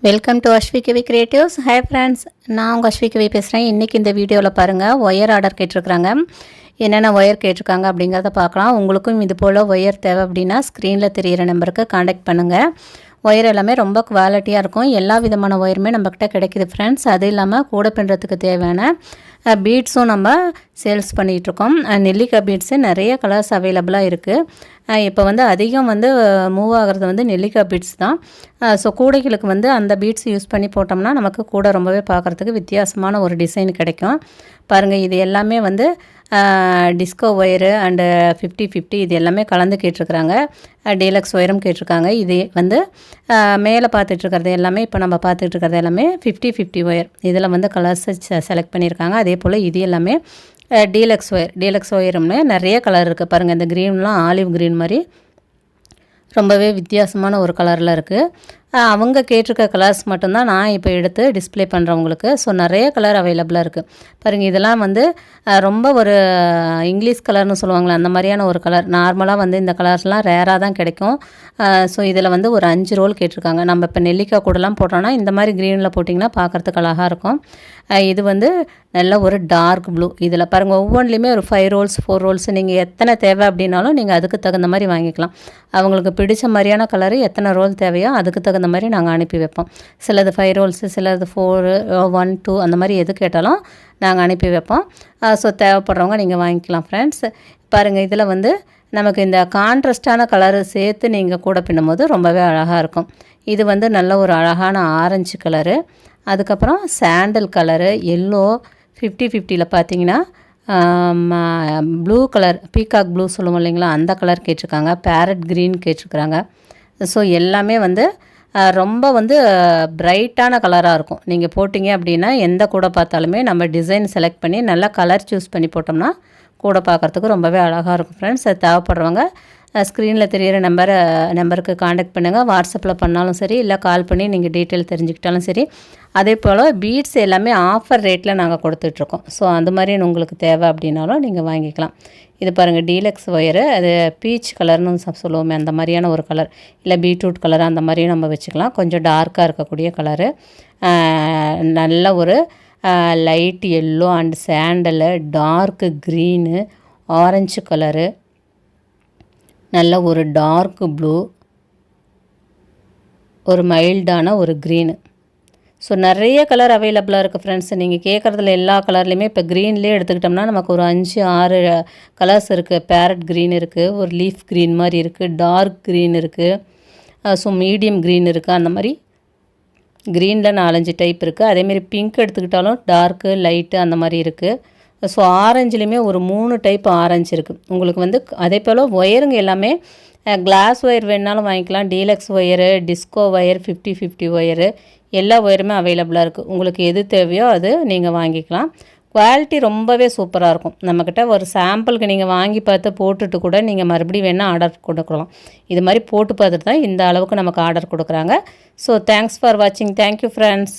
Welcome to Asvi Kavi creatives. Hi friends, நான் உங்கள் அஸ்வி கவி பேசுகிறேன். இன்றைக்கி இந்த வீடியோவில் பாருங்கள், ஒயர் ஆர்டர் கேட்டிருக்கிறாங்க. என்னென்ன ஒயர் கேட்டிருக்காங்க அப்படிங்கிறத பார்க்கலாம். உங்களுக்கும் இது போல் ஒயர் தேவை அப்படின்னா ஸ்க்ரீனில் தெரிகிற நம்பருக்கு காண்டாக்ட் பண்ணுங்கள். ஒயர் எல்லாமே ரொம்ப குவாலிட்டியாக இருக்கும். எல்லா விதமான ஒயருமே நம்மக்கிட்ட கிடைக்கிது ஃப்ரெண்ட்ஸ். அது இல்லாமல் கூட பின்னுறதுக்கு தேவையான பீட்ஸும் நம்ம சேல்ஸ் பண்ணிகிட்ருக்கோம். நெல்லிக்காய் பீட்ஸு நிறைய கலர்ஸ் அவைலபிளாக இருக்குது. இப்போ அதிகம் மூவ் ஆகிறது நெல்லிக்காய் பீட்ஸ் தான். ஸோ கூடைகளுக்கு அந்த பீட்ஸ் யூஸ் பண்ணி போட்டோம்னா நமக்கு கூட ரொம்பவே பார்க்குறதுக்கு வித்தியாசமான ஒரு டிசைன் கிடைக்கும். பாருங்கள், இது எல்லாமே டிஸ்கோ ஒயரு அண்டு 50-50 இது எல்லாமே கலந்து கேட்டிருக்கிறாங்க. டீலக்ஸ் ஒயரும் கேட்டிருக்காங்க. இது மேலே பார்த்துட்ருக்கிறது எல்லாமே, இப்போ நம்ம பார்த்துட்ருக்கிறது எல்லாமே 50-50 ஒயர். இதில் கலர்ஸ் செலக்ட் பண்ணியிருக்காங்க. அதே போல் இது எல்லாமே டீலக்ஸ் ஒயரும்னு நிறைய கலர் இருக்குது. பாருங்கள், இந்த க்ரீன்லாம் ஆலிவ் க்ரீன் மாதிரி ரொம்பவே வித்தியாசமான ஒரு கலரில் இருக்குது. அவங்க கேட்டிருக்க கலர்ஸ் மட்டும்தான் நான் இப்போ எடுத்து டிஸ்பிளே பண்ணுறேன் உங்களுக்கு. ஸோ நிறைய கலர் அவைலபிளாக இருக்குது. பாருங்கள், இதெல்லாம் ரொம்ப ஒரு இங்கிலீஷ் கலர்னு சொல்லுவாங்களே அந்த மாதிரியான ஒரு கலர். நார்மலாக இந்த கலர்ஸ்லாம் ரேராக தான் கிடைக்கும். ஸோ இதில் ஒரு 5 ரோல் கேட்டிருக்காங்க. நம்ம இப்போ நெல்லிக்காய் கூடலாம் போட்டோன்னா இந்த மாதிரி க்ரீனில் போட்டிங்கன்னா பார்க்குறதுக்கு அழகாக இருக்கும். இது நல்ல ஒரு டார்க் ப்ளூ. இதில் பாருங்கள், ஒவ்வொன்றிலையுமே ஒரு 5 ரோல்ஸ் 4 ரோல்ஸ் நீங்கள் எத்தனை தேவை அப்படின்னாலும் நீங்கள் அதுக்கு தகுந்த மாதிரி வாங்கிக்கலாம். அவங்களுக்கு பிடிச்ச மாதிரியான கலரு எத்தனை ரோல் தேவையோ அதுக்கு தகுந்த மாதிரி நாங்கள் அனுப்பி வைப்போம். சிலது 5 ரோல்ஸு, சிலது 4, 1, 2 அந்த மாதிரி எது கேட்டாலும் நாங்கள் அனுப்பி வைப்போம். ஸோ தேவைப்படுறவங்க நீங்கள் வாங்கிக்கலாம் ஃப்ரெண்ட்ஸ். பாருங்கள், இதில் நமக்கு இந்த கான்ட்ராஸ்டான கலரு சேர்த்து நீங்கள் கூட பின்னும்போது ரொம்பவே அழகாக இருக்கும். இது நல்ல ஒரு அழகான ஆரஞ்சு கலரு, அதுக்கப்புறம் சாண்டல் கலரு, எல்லோ, 50-50ல் பார்த்தீங்கன்னா ப்ளூ கலர், பீகாக் ப்ளூ சொல்லுவோம் இல்லைங்களா, அந்த கலர் கேட்டிருக்காங்க. பேரட் க்ரீன் கேட்டிருக்கிறாங்க. ஸோ எல்லாமே ரொம்ப பிரைட்டான கலராக இருக்கும். நீங்கள் போட்டிங்க அப்படின்னா எந்த கூட பார்த்தாலுமே நம்ம டிசைன் செலக்ட் பண்ணி நல்லா கலர் சூஸ் பண்ணி போட்டோம்னா கூட பார்க்குறதுக்கு ரொம்பவே அழகாக இருக்கும் ஃப்ரெண்ட்ஸ். அது தேவைப்படுறவங்க ஸ்க்ரீனில் தெரிகிற நம்பருக்கு காண்டாக்ட் பண்ணுங்கள். வாட்ஸ்அப்பில் பண்ணாலும் சரி, இல்லை கால் பண்ணி நீங்கள் டீட்டெயில் தெரிஞ்சுக்கிட்டாலும் சரி. அதே போல் பீட்ஸ் எல்லாமே ஆஃபர் ரேட்டில் நாங்கள் கொடுத்துட்ருக்கோம். ஸோ அந்த மாதிரி உங்களுக்கு தேவை அப்படின்னாலும் நீங்கள் வாங்கிக்கலாம். இது பாருங்கள், டீலக்ஸ் ஒயரு, அது பீச் கலர்னு சொல்லுவோமே அந்த மாதிரியான ஒரு கலர், இல்லை பீட்ரூட் கலர் அந்த மாதிரியும் நம்ம வச்சுக்கலாம். கொஞ்சம் டார்க்காக இருக்கக்கூடிய கலரு, நல்ல ஒரு light yellow and sandal, dark green, orange colour, நல்ல ஒரு டார்க் ப்ளூ, ஒரு மைல்டான ஒரு க்ரீனு. ஸோ நிறைய கலர் அவைலபிளாக இருக்குது ஃப்ரெண்ட்ஸ். நீங்கள் கேட்குறதுல எல்லா கலர்லேயுமே இப்போ க்ரீன்லேயே எடுத்துக்கிட்டோம்னா நமக்கு ஒரு 5-6 கலர்ஸ் இருக்குது. பேரட் க்ரீன் இருக்குது, ஒரு லீஃப் க்ரீன் மாதிரி இருக்குது, டார்க் க்ரீன் இருக்குது, ஸோ மீடியம் க்ரீன் இருக்குது. அந்த மாதிரி க்ரீனில் 4-5 டைப் இருக்குது. அதேமாரி பிங்க் எடுத்துக்கிட்டாலும் டார்க்கு, லைட்டு அந்த மாதிரி இருக்குது. ஸோ ஆரஞ்சுலேயுமே ஒரு 3 டைப் ஆரஞ்சு இருக்குது உங்களுக்கு. அதே போல் ஒயருங்க எல்லாமே கிளாஸ் ஒயர் வேணுனாலும் வாங்கிக்கலாம். Deluxe wire, disco wire, 50-50 wire, எல்லா ஒயருமே அவைலபிளாக இருக்குது. உங்களுக்கு எது தேவையோ அது நீங்கள் வாங்கிக்கலாம். குவாலிட்டி ரொம்பவே சூப்பராக இருக்கும். நம்மக்கிட்ட ஒரு சாம்பிளுக்கு நீங்கள் வாங்கி பார்த்து போட்டுட்டு கூட நீங்கள் மறுபடியும் வேணால் ஆர்டர் கொடுக்கலாம். இது மாதிரி போட்டு பார்த்துட்டு தான் இந்த அளவுக்கு நமக்கு ஆர்டர் கொடுக்குறாங்க. ஸோ தேங்க்ஸ் ஃபார் வாட்சிங். Thank you friends.